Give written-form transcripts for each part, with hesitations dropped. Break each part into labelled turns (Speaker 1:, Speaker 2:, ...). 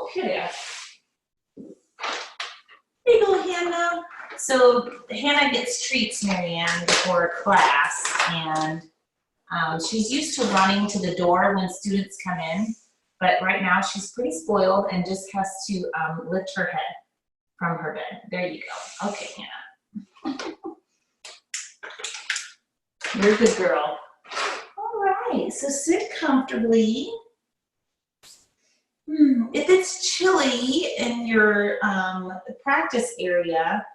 Speaker 1: Oh, here they are. Here you go, Hannah. So Hannah gets treats, Marianne, before class, and she's used to running to the door when students come in, but right now she's pretty spoiled and just has to lift her head from her bed. There you go. Okay, Hannah. You're a good girl. All right, so sit comfortably. If it's chilly in your practice area,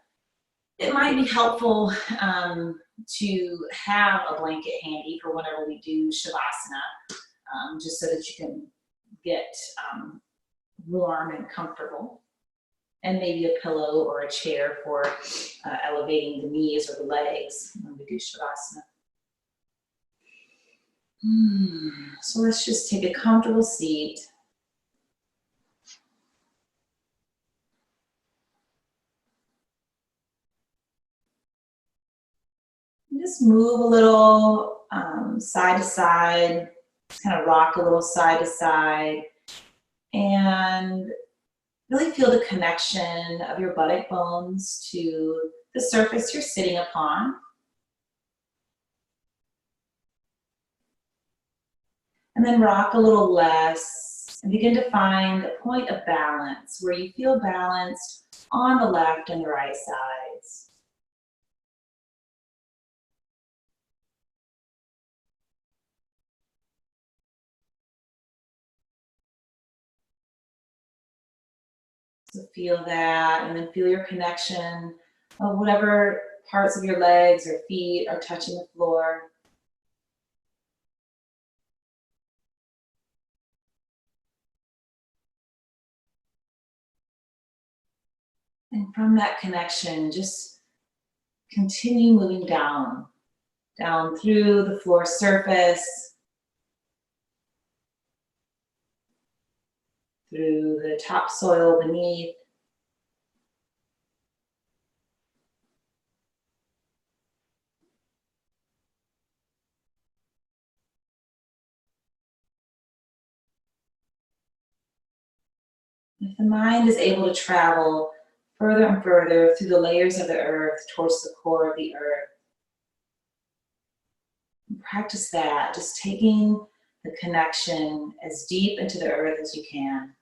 Speaker 1: it might be helpful to have a blanket handy for whenever we do Shavasana, just so that you can get warm and comfortable. And maybe a pillow or a chair for elevating the knees or the legs when we do Shavasana. So let's just take a comfortable seat. And just move a little side to side, just kind of rock a little side to side, and really feel the connection of your buttock bones to the surface you're sitting upon. And then rock a little less and begin to find a point of balance where you feel balanced on the left and the right sides. So feel that, and then feel your connection of whatever parts of your legs or feet are touching the floor. And from that connection, just continue moving down through the floor surface, through the topsoil beneath, if the mind is able to travel further and further through the layers of the earth towards the core of the earth, practice that, just taking the connection as deep into the earth as you can.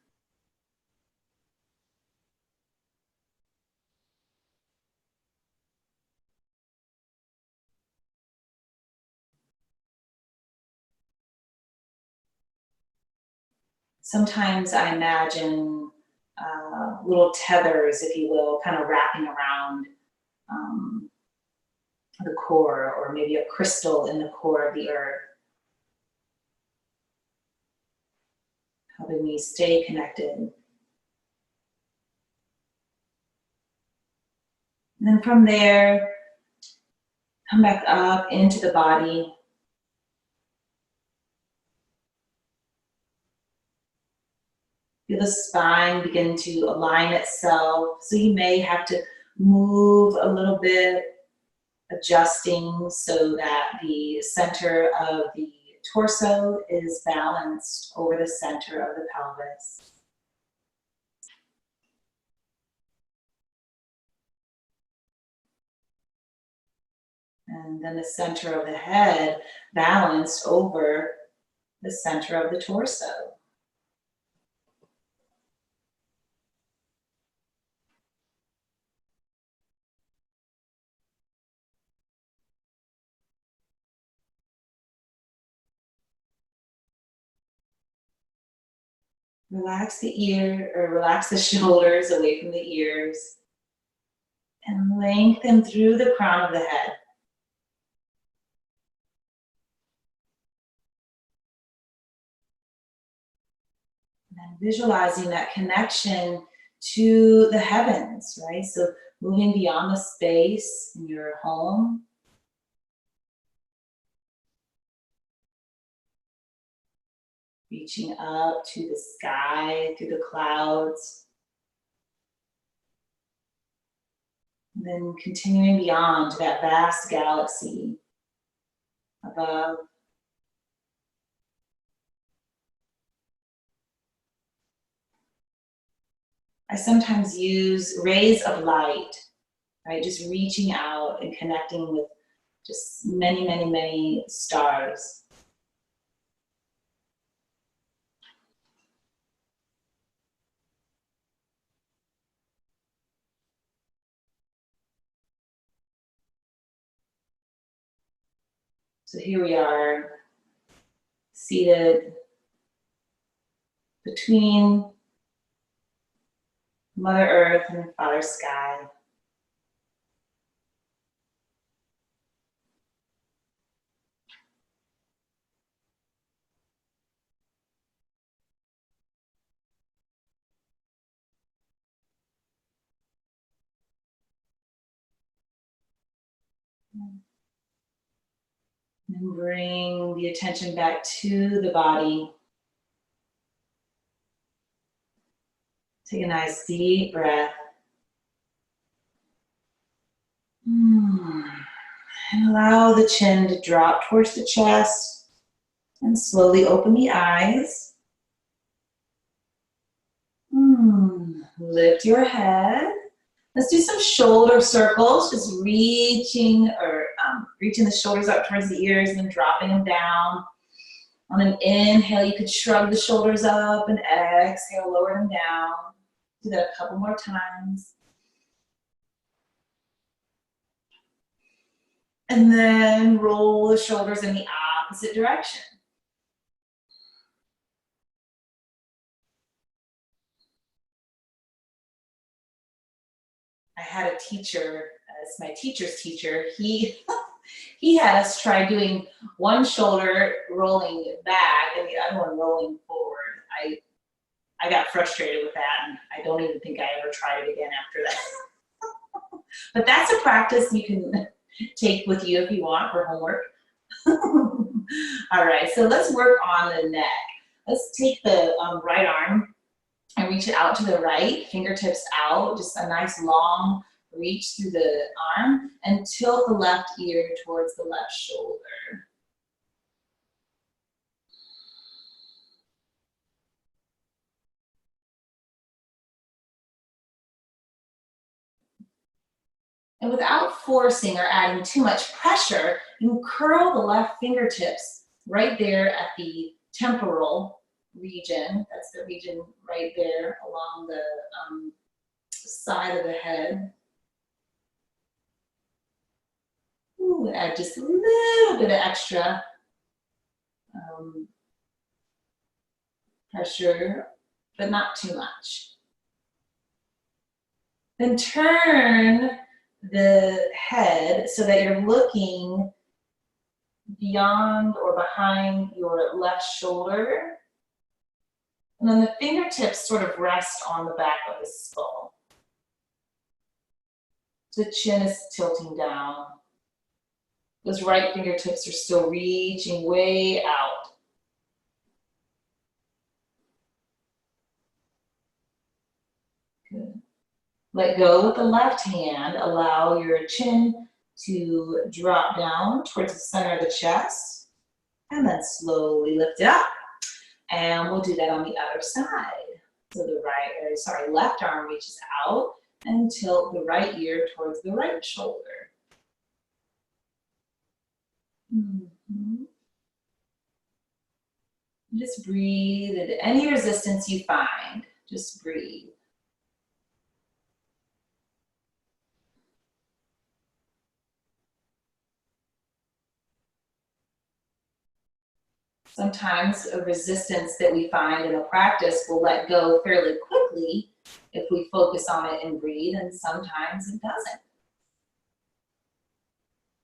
Speaker 1: Sometimes I imagine little tethers, if you will, kind of wrapping around the core, or maybe a crystal in the core of the earth, helping me stay connected. And then from there, come back up into the body. Feel the spine begin to align itself. So you may have to move a little bit, adjusting so that the center of the torso is balanced over the center of the pelvis. And then the center of the head balanced over the center of the torso. Relax the ear, or relax the shoulders away from the ears, and lengthen through the crown of the head. And then visualizing that connection to the heavens, right? So moving beyond the space in your home. Reaching up to the sky, through the clouds. And then continuing beyond to that vast galaxy above. I sometimes use rays of light, right? Just reaching out and connecting with just many, many, many stars. So here we are, seated between Mother Earth and Father Sky. And bring the attention back to the body. Take a nice deep breath. And allow the chin to drop towards the chest and slowly open the eyes. Lift your head. Let's do some shoulder circles, just reaching the shoulders up towards the ears and then dropping them down. On an inhale, you could shrug the shoulders up, and exhale, lower them down. Do that a couple more times. And then roll the shoulders in the opposite direction. I had a teacher, it's my teacher's teacher, he had us try doing one shoulder rolling back and the other one rolling forward. I got frustrated with that, and I don't even think I ever tried it again after that. But that's a practice you can take with you if you want for homework. All right, so let's work on the neck. Let's take the right arm and reach it out to the right, fingertips out, just a nice long reach through the arm, and tilt the left ear towards the left shoulder. And without forcing or adding too much pressure, you can curl the left fingertips right there at the temporal region. That's the region right there along the side of the head. Ooh, add just a little bit of extra pressure, but not too much. Then turn the head so that you're looking beyond or behind your left shoulder. And then the fingertips sort of rest on the back of the skull. The chin is tilting down. Those right fingertips are still reaching way out. Good. Let go with the left hand. Allow your chin to drop down towards the center of the chest. And then slowly lift it up. And we'll do that on the other side. So the left arm reaches out and tilt the right ear towards the right shoulder. Just breathe into any resistance you find. Just breathe. Sometimes a resistance that we find in a practice will let go fairly quickly if we focus on it and breathe, and sometimes it doesn't.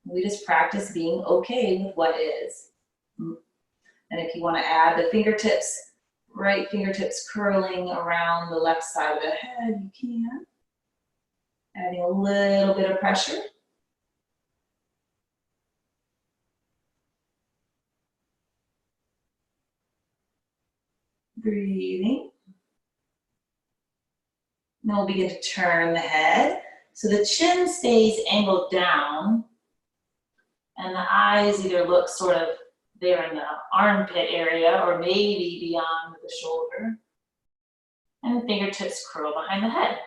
Speaker 1: We just practice being okay with what is. And if you want to add the fingertips, right fingertips curling around the left side of the head, you can. Adding a little bit of pressure. Breathing. Then we'll begin to turn the head. So the chin stays angled down and the eyes either look sort of there in the armpit area or maybe beyond the shoulder. And fingertips curl behind the head.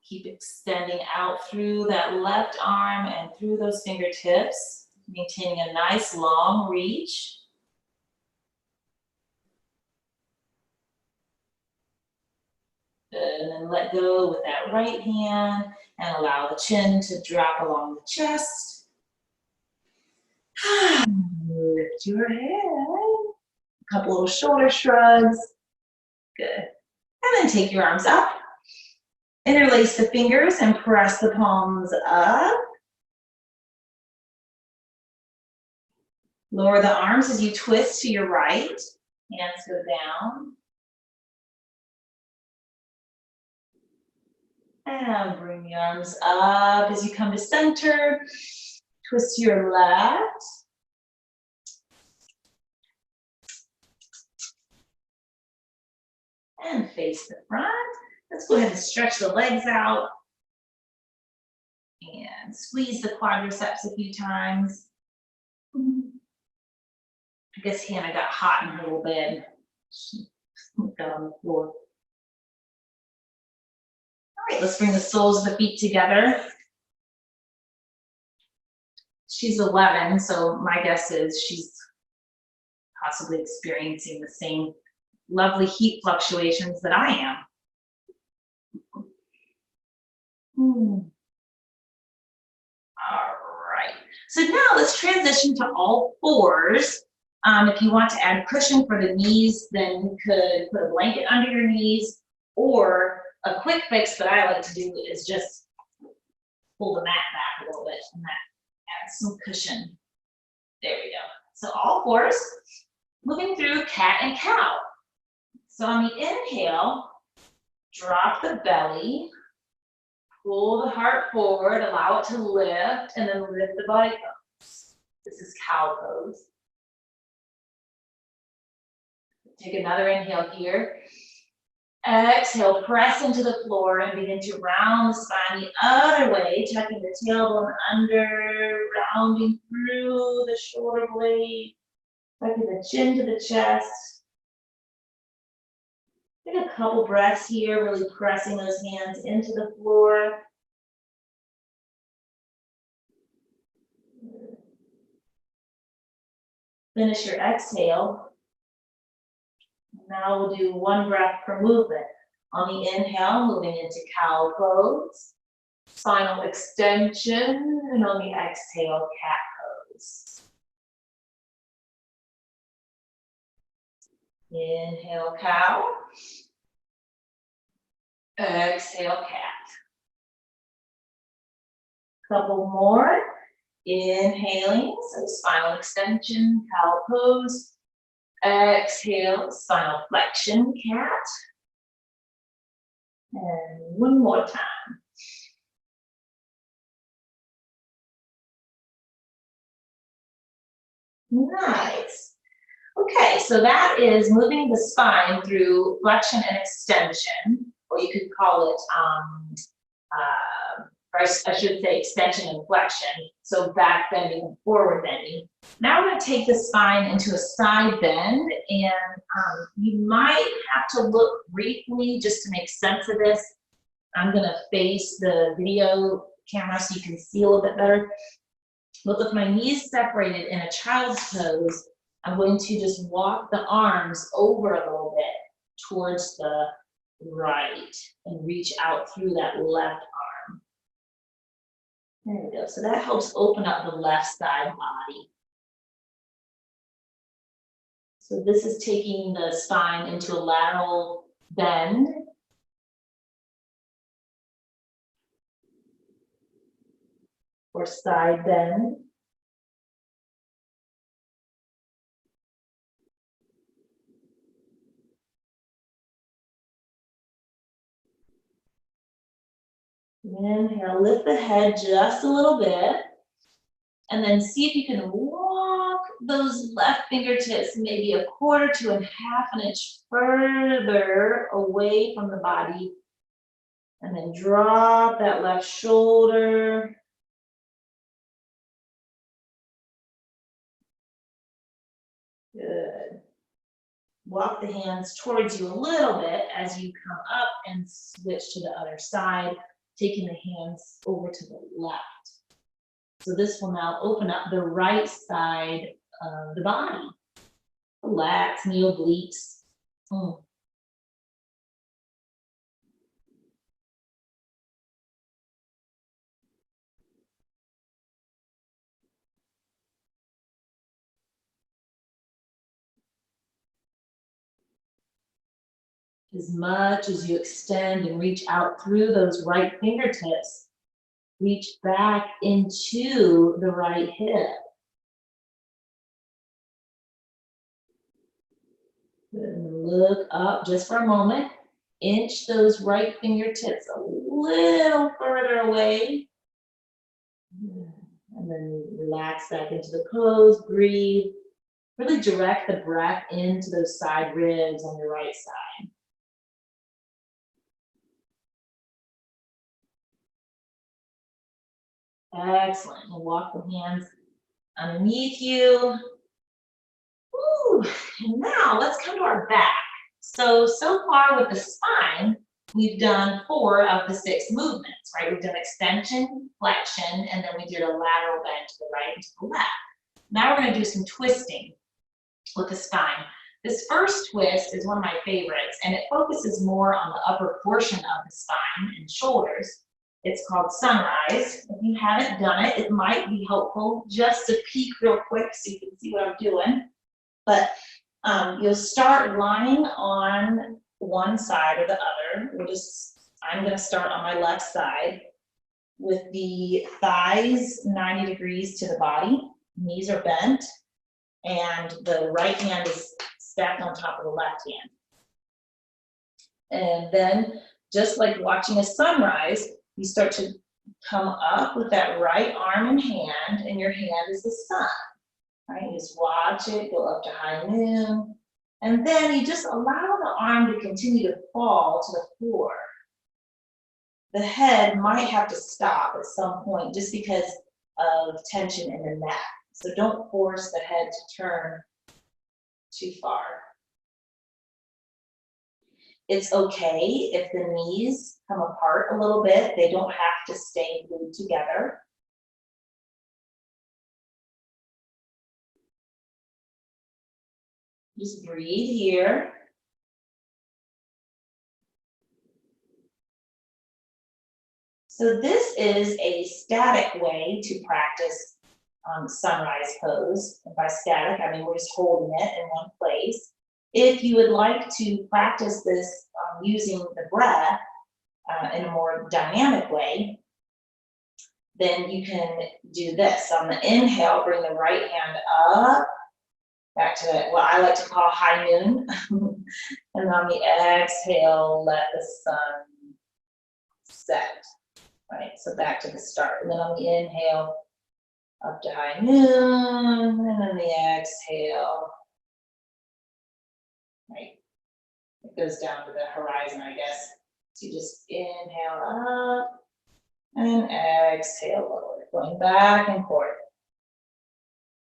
Speaker 1: Keep extending out through that left arm and through those fingertips, maintaining a nice long reach. Good, and then let go with that right hand and allow the chin to drop along the chest. Lift your head. A couple little shoulder shrugs. Good. And then take your arms up. Interlace the fingers and press the palms up. Lower the arms as you twist to your right. Hands go down. And bring the arms up as you come to center. Twist to your left. And face the front. Let's go ahead and stretch the legs out. And squeeze the quadriceps a few times. I guess Hannah got hot in her little bed. She got on the floor. All right, let's bring the soles of the feet together. She's 11, so my guess is she's possibly experiencing the same lovely heat fluctuations that I am. All right, so now let's transition to all fours. If you want to add cushion for the knees, then you could put a blanket under your knees, or a quick fix that I like to do is just pull the mat back a little bit and that adds some cushion. There we go. So all fours, moving through cat and cow. So on the inhale, drop the belly, pull the heart forward, allow it to lift, and then lift the body up. This is cow pose. Take another inhale here. Exhale, press into the floor and begin to round the spine the other way, tucking the tailbone under, rounding through the shoulder blade, tucking the chin to the chest. Take a couple breaths here, really pressing those hands into the floor. Finish your exhale. Now we'll do one breath per movement. On the inhale, moving into cow pose, spinal extension, and on the exhale, cat pose. Inhale, cow. Exhale, cat. Couple more. Inhaling, so spinal extension, cow pose. Exhale, spinal flexion, cat. And one more time. Nice. Okay, so that is moving the spine through flexion and extension, or you could call it, or I should say extension and flexion, so back bending and forward bending. Now we're going to take the spine into a side bend, and you might have to look briefly just to make sense of this. I'm going to face the video camera so you can see a little bit better. But with my knees separated in a child's pose, I'm going to just walk the arms over a little bit towards the right and reach out through that left arm. There we go. So that helps open up the left side body. So this is taking the spine into a lateral bend. Or side bend. Inhale, lift the head just a little bit. And then see if you can walk those left fingertips maybe a quarter to a half an inch further away from the body. And then drop that left shoulder. Good. Walk the hands towards you a little bit as you come up and switch to the other side, taking the hands over to the left. So this will now open up the right side of the body. Relax, knee obliques. As much as you extend and reach out through those right fingertips, reach back into the right hip. And look up just for a moment. Inch those right fingertips a little further away. And then relax back into the pose, breathe. Really direct the breath into those side ribs on your right side. Excellent. And walk the hands underneath you. Woo. And now let's come to our back. So far with the spine, we've done 4 of the 6 movements, right? We've done extension, flexion, and then we did a lateral bend to the right and to the left. Now we're going to do some twisting with the spine. This first twist is one of my favorites, and it focuses more on the upper portion of the spine and shoulders. It's called Sunrise. If you haven't done it, it might be helpful just to peek real quick so you can see what I'm doing. But you'll start lying on one side or the other. I'm going to start on my left side with the thighs 90 degrees to the body. Knees are bent, and the right hand is stacked on top of the left hand. And then, just like watching a sunrise, you start to come up with that right arm and hand, and your hand is the sun. Right? You just watch it go up to high noon, and then you just allow the arm to continue to fall to the floor. The head might have to stop at some point just because of tension in the neck. So don't force the head to turn too far. It's okay if the knees come apart a little bit. They don't have to stay glued together. Just breathe here. So this is a static way to practice sunrise pose. And by static, I mean we're just holding it in one place. If you would like to practice this using the breath in a more dynamic way, then you can do this. On the inhale, bring the right hand up, back to what I like to call high noon. And on the exhale, let the sun set. Right, so back to the start. And then on the inhale, up to high noon, and then the exhale. Right, it goes down to the horizon, I guess. So you just inhale up and exhale lower, going back and forth.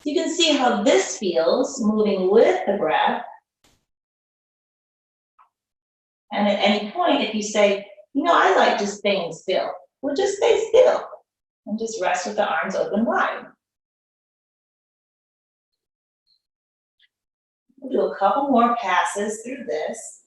Speaker 1: You can see how this feels moving with the breath. And at any point, if you say, you know, I like just staying still, well, just stay still and just rest with the arms open wide. We'll do a couple more passes through this.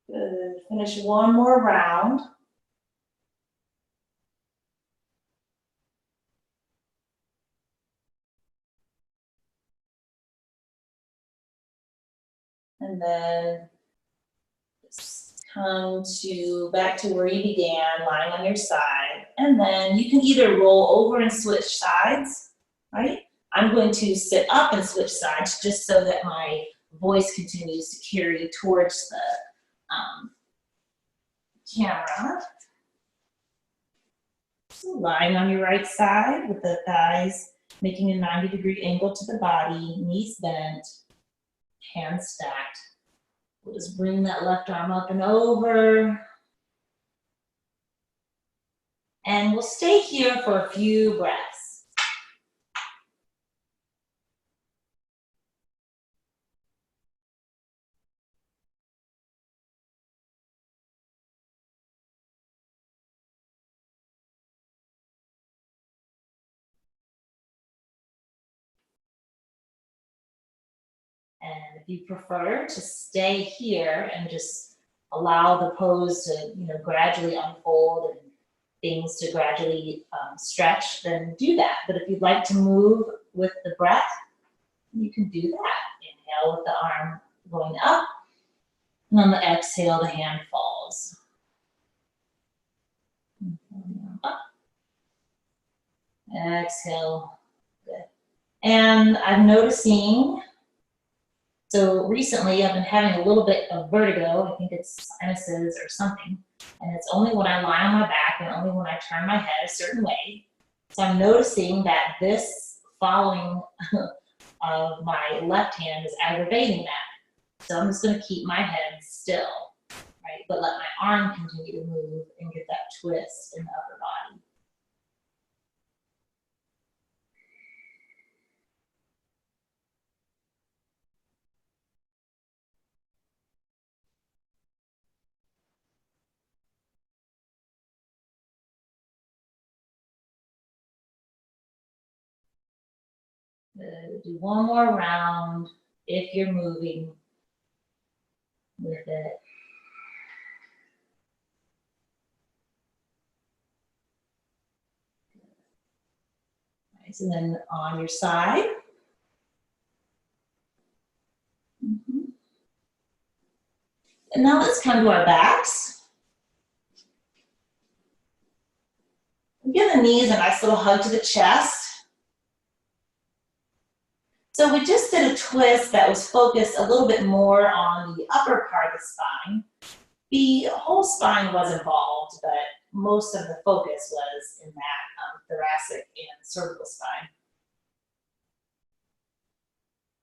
Speaker 1: Good. Finish one more round. And then come back to where you began, lying on your side. And then you can either roll over and switch sides, right? I'm going to sit up and switch sides just so that my voice continues to carry towards the camera. So lying on your right side with the thighs making a 90-degree angle to the body, knees bent, hands stacked. We'll just bring that left arm up and over. And we'll stay here for a few breaths. And if you prefer to stay here and just allow the pose to, gradually unfold and things to gradually stretch, then do that. But if you'd like to move with the breath, you can do that. Inhale with the arm going up, and on the exhale, the hand falls. Up. Exhale. Good. And I'm noticing, so recently I've been having a little bit of vertigo. I think it's sinuses or something. And it's only when I lie on my back and only when I turn my head a certain way. So I'm noticing that this following of my left hand is aggravating that. So I'm just going to keep my head still, right? But let my arm continue to move and get that twist in the upper body. Do one more round if you're moving with it. Nice. And then on your side. And now let's come to our backs. Give the knees a nice little hug to the chest. So we just did a twist that was focused a little bit more on the upper part of the spine. The whole spine was involved, but most of the focus was in that thoracic and cervical spine.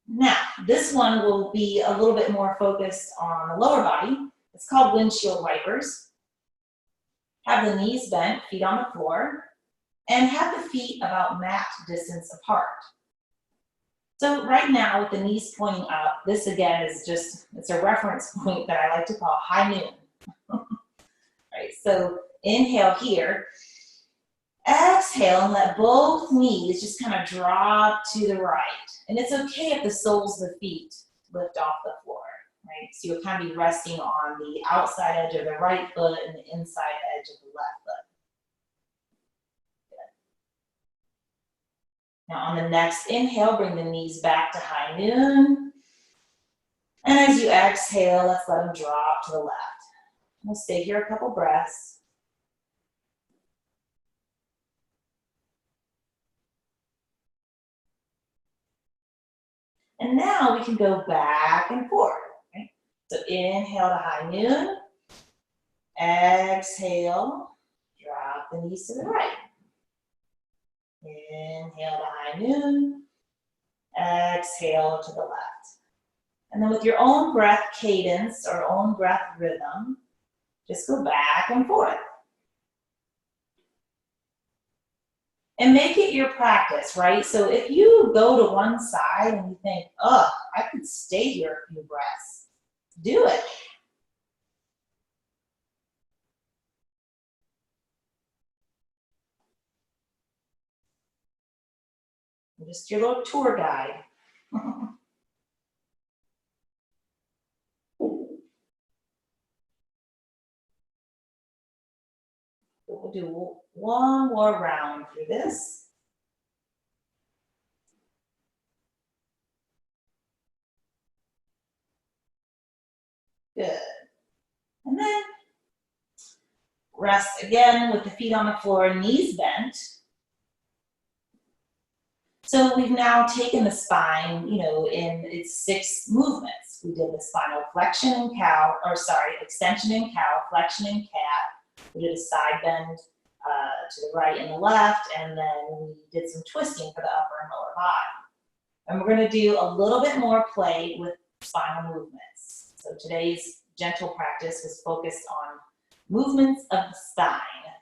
Speaker 1: Now, this one will be a little bit more focused on the lower body. It's called windshield wipers. Have the knees bent, feet on the floor, and have the feet about mat distance apart. So right now with the knees pointing up, this again is just, it's a reference point that I like to call high noon. Right, so inhale here, exhale and let both knees just kind of drop to the right. And it's okay if the soles of the feet lift off the floor, right? So you'll kind of be resting on the outside edge of the right foot and the inside edge of the left foot. Now on the next inhale, bring the knees back to high noon. And as you exhale, let's let them drop to the left. We'll stay here a couple breaths. And now we can go back and forth. Right? So inhale to high noon. Exhale, drop the knees to the right. Inhale to high noon, exhale to the left. And then with your own breath cadence or own breath rhythm, just go back and forth. And make it your practice, right? So if you go to one side and you think, oh, I could stay here a few breaths, do it. I'm just your little tour guide. We'll do one more round through this. Good. And then rest again with the feet on the floor, knees bent. So we've now taken the spine, in its 6 movements. We did the spinal flexion and cow, extension and cow, flexion and cat. We did a side bend to the right and the left, and then we did some twisting for the upper and lower body. And we're going to do a little bit more play with spinal movements. So today's gentle practice was focused on movements of the spine,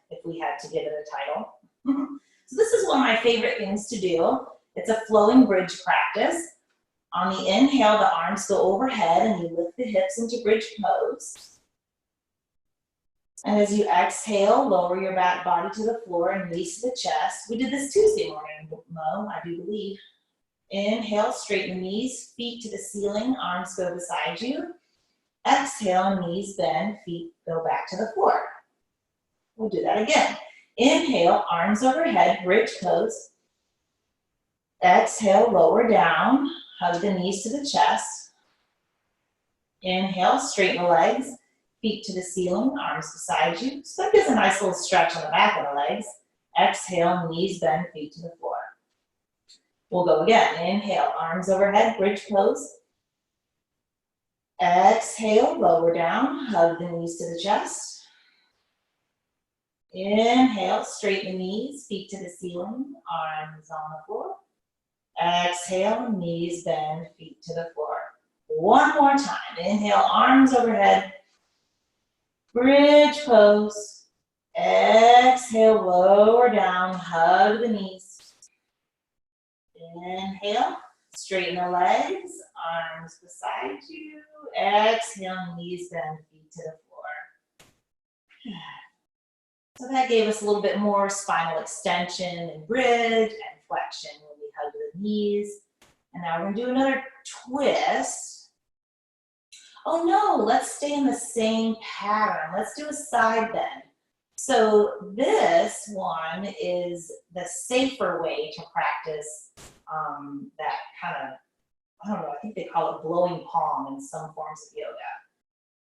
Speaker 1: if we had to give it a title. So this is one of my favorite things to do. It's a flowing bridge practice. On the inhale, the arms go overhead and you lift the hips into bridge pose. And as you exhale, lower your back body to the floor and release the chest. We did this Tuesday morning, Mo, I do believe. Inhale, straighten the knees, feet to the ceiling, arms go beside you. Exhale, knees bend, feet go back to the floor. We'll do that again. Inhale, arms overhead, bridge pose. Exhale, lower down, hug the knees to the chest. Inhale, straighten the legs, feet to the ceiling, arms beside you. So that gives a nice little stretch on the back of the legs. Exhale, knees bend, feet to the floor. We'll go again. Inhale, arms overhead, bridge pose. Exhale, lower down, hug the knees to the chest. Inhale, straighten the knees, feet to the ceiling, arms on the floor. Exhale, knees bend, feet to the floor. One more time. Inhale, arms overhead, bridge pose. Exhale, lower down, hug the knees. Inhale, straighten the legs, arms beside you. Exhale, knees bend, feet to the floor. So that gave us a little bit more spinal extension and bridge and flexion when we hug the knees. And now we're going to do another twist. Oh no, let's stay in the same pattern. Let's do a side bend. So this one is the safer way to practice that kind of, I don't know, I think they call it blowing palm in some forms of yoga.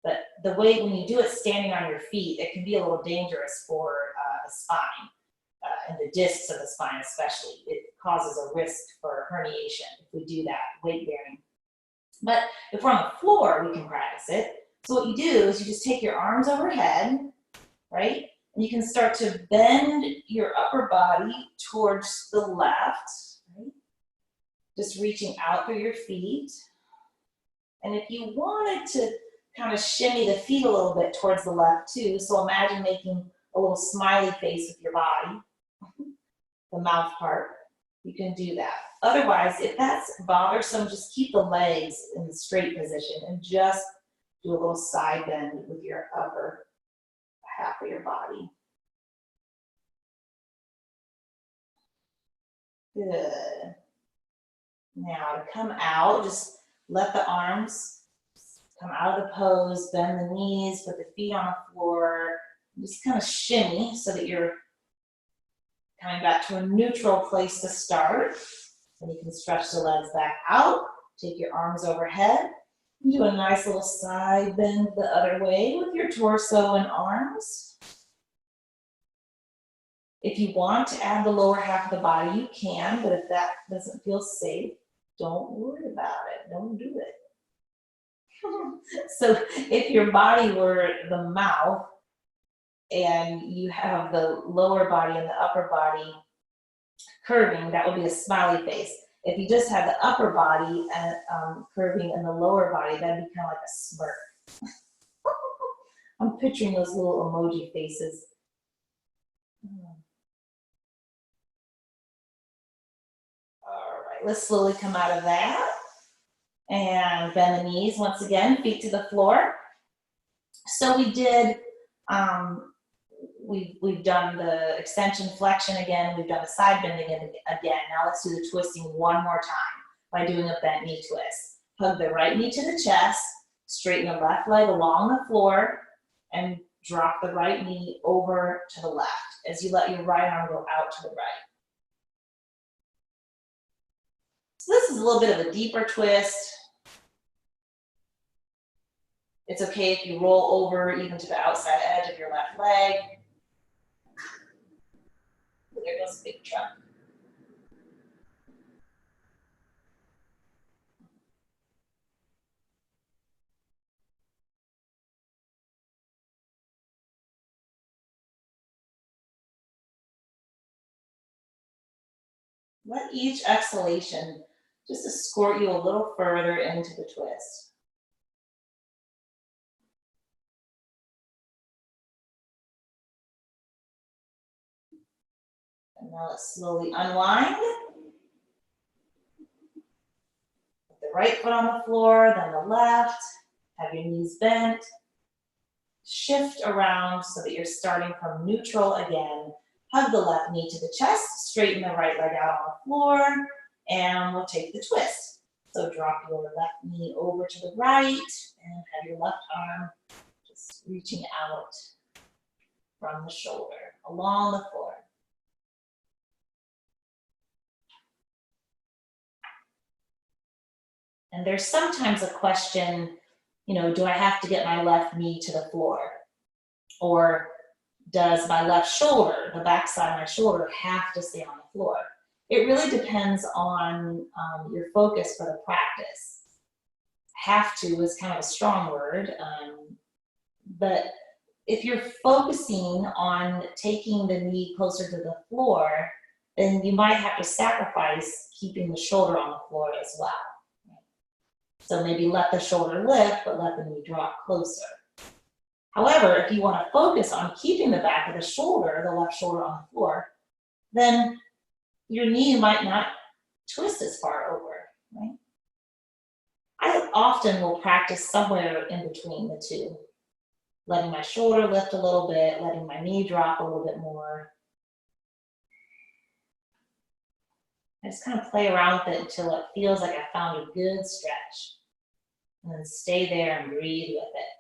Speaker 1: But the way when you do it standing on your feet, it can be a little dangerous for the spine and the discs of the spine especially. It causes a risk for herniation if we do that, weight bearing. But if we're on the floor, we can practice it. So what you do is you just take your arms overhead, right? And you can start to bend your upper body towards the left, right? Just reaching out through your feet. And if you wanted to kind of shimmy the feet a little bit towards the left too, so imagine making a little smiley face with your body, the mouth part, you can do that. Otherwise, if that's bothersome, just keep the legs in the straight position and just do a little side bend with your upper half of your body. Good. Now to come out, just let the arms come out of the pose, bend the knees, put the feet on the floor, just kind of shimmy so that you're coming back to a neutral place to start. And you can stretch the legs back out, take your arms overhead, and do a nice little side bend the other way with your torso and arms. If you want to add the lower half of the body, you can, but if that doesn't feel safe, don't worry about it. Don't do it. So if your body were the mouth and you have the lower body and the upper body curving, that would be a smiley face. If you just have the upper body and curving and the lower body, that'd be kind of like a smirk. I'm picturing those little emoji faces. All right, let's slowly come out of that. And bend the knees once again, feet to the floor. So we did, we've done the extension flexion again, we've done the side bending again. Now let's do the twisting one more time by doing a bent knee twist. Hug the right knee to the chest, straighten the left leg along the floor, and drop the right knee over to the left as you let your right arm go out to the right. So this is a little bit of a deeper twist. It's okay if you roll over even to the outside edge of your left leg. There goes a big truck. Let each exhalation just escort you a little further into the twist. And now let's slowly unwind. Put the right foot on the floor, then the left. Have your knees bent. Shift around so that you're starting from neutral again. Hug the left knee to the chest, straighten the right leg out on the floor, and we'll take the twist. So drop your left knee over to the right and have your left arm just reaching out from the shoulder along the floor. And there's sometimes a question, do I have to get my left knee to the floor? Or does my left shoulder, the back side of my shoulder, have to stay on the floor? It really depends on your focus for the practice. Have to is kind of a strong word, but if you're focusing on taking the knee closer to the floor, then you might have to sacrifice keeping the shoulder on the floor as well. So maybe let the shoulder lift, but let the knee drop closer. However, if you want to focus on keeping the back of the shoulder, the left shoulder on the floor, then your knee might not twist as far over, right? I often will practice somewhere in between the two, letting my shoulder lift a little bit, letting my knee drop a little bit more. I just kind of play around with it until it feels like I found a good stretch. And then stay there and breathe with it.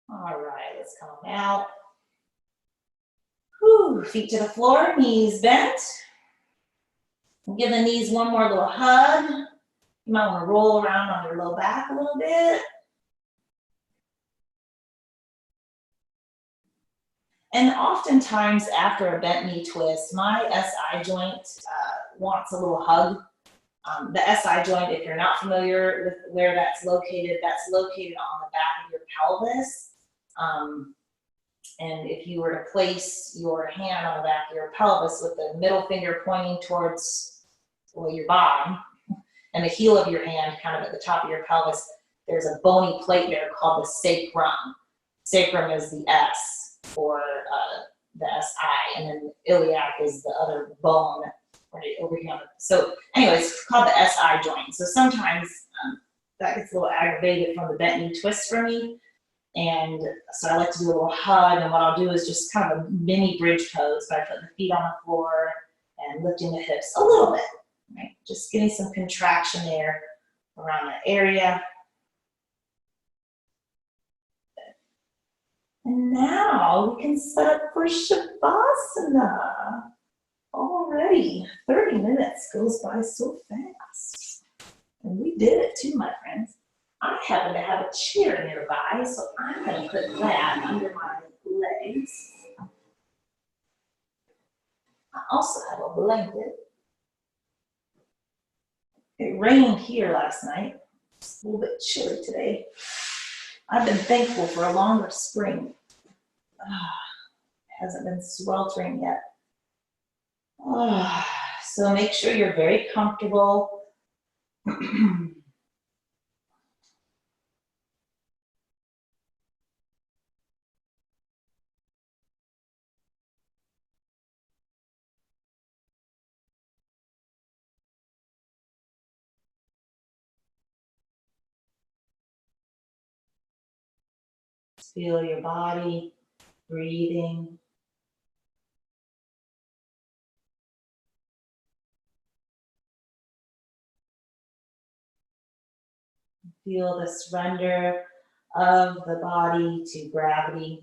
Speaker 1: All right, let's come out. Whew, feet to the floor, knees bent. Give the knees one more little hug. You might want to roll around on your low back a little bit. And oftentimes after a bent knee twist, my SI joint wants a little hug. The SI joint, if you're not familiar with where that's located on the back of your pelvis. And if you were to place your hand on the back of your pelvis with the middle finger pointing towards your bottom and the heel of your hand kind of at the top of your pelvis, there's a bony plate there called the sacrum. Sacrum is the S for the SI, and then iliac is the other bone right over here. So anyways, it's called the SI joint. So sometimes that gets a little aggravated from the bent knee twist for me. And so I like to do a little hug, and what I'll do is just kind of a mini bridge pose by putting the feet on the floor and lifting the hips a little bit, right? Just getting some contraction there around that area. And now we can set up for Shavasana. Already, 30 minutes goes by so fast. And we did it too, my friends. I happen to have a chair nearby, so I'm going to put that under my legs. I also have a blanket. It rained here last night. It's a little bit chilly today. I've been thankful for a longer spring. It hasn't been sweltering yet. So make sure you're very comfortable. Feel your body breathing. Feel the surrender of the body to gravity.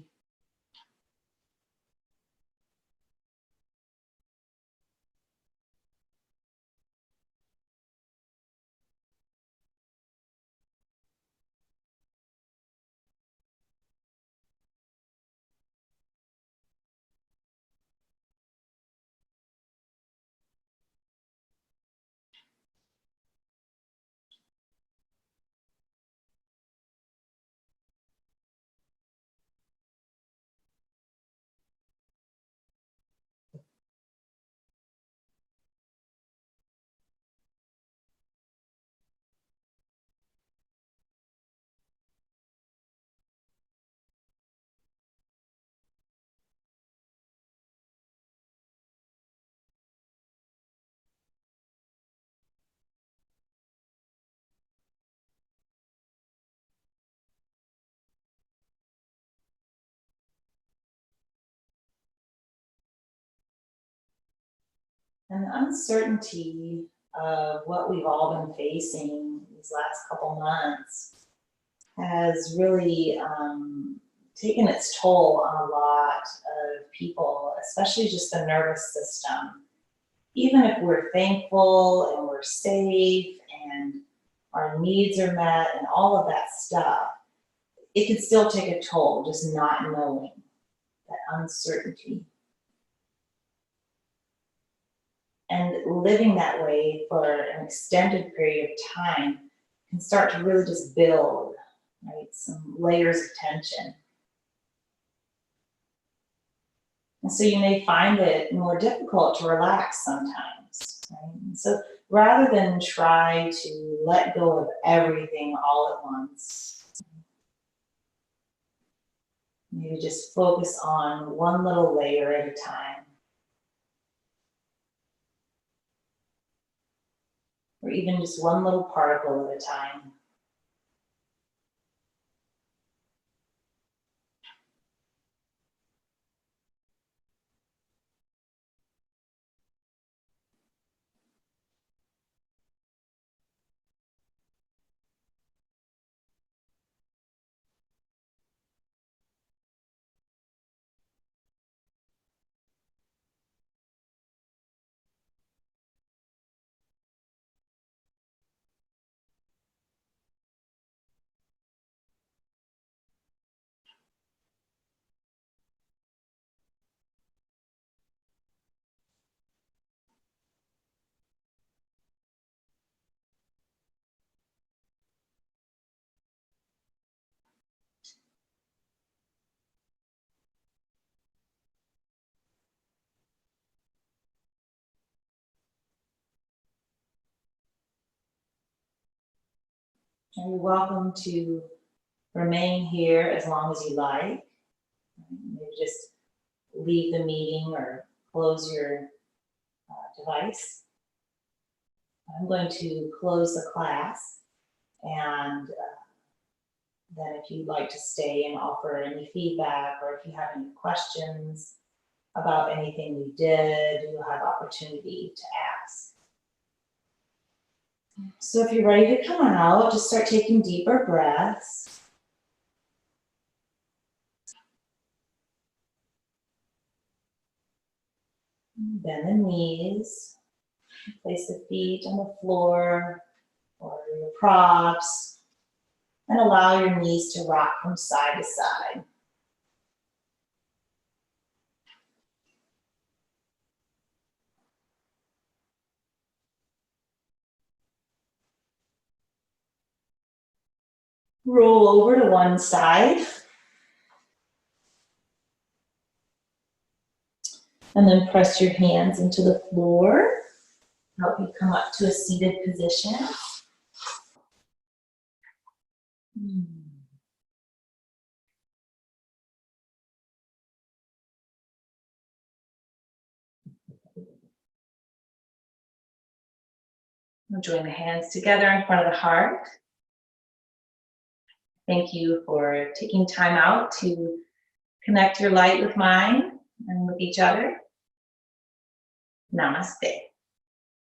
Speaker 1: And the uncertainty of what we've all been facing these last couple months has really taken its toll on a lot of people, especially just the nervous system. Even if we're thankful and we're safe and our needs are met and all of that stuff, it can still take a toll just not knowing that uncertainty. And living that way for an extended period of time can start to really just build, right, some layers of tension. And so you may find it more difficult to relax sometimes, right? And so rather than try to let go of everything all at once, maybe just focus on one little layer at a time. Or even just one little particle at a time. And you're welcome to remain here as long as you like. Maybe just leave the meeting or close your device. I'm going to close the class, and then if you'd like to stay and offer any feedback, or if you have any questions about anything we did, you'll have opportunity to ask. So if you're ready to come out, just start taking deeper breaths. Bend the knees, place the feet on the floor or your props, and allow your knees to rock from side to side. Roll over to one side. And then press your hands into the floor. Help you come up to a seated position. We'll join the hands together in front of the heart. Thank you for taking time out to connect your light with mine and with each other. Namaste.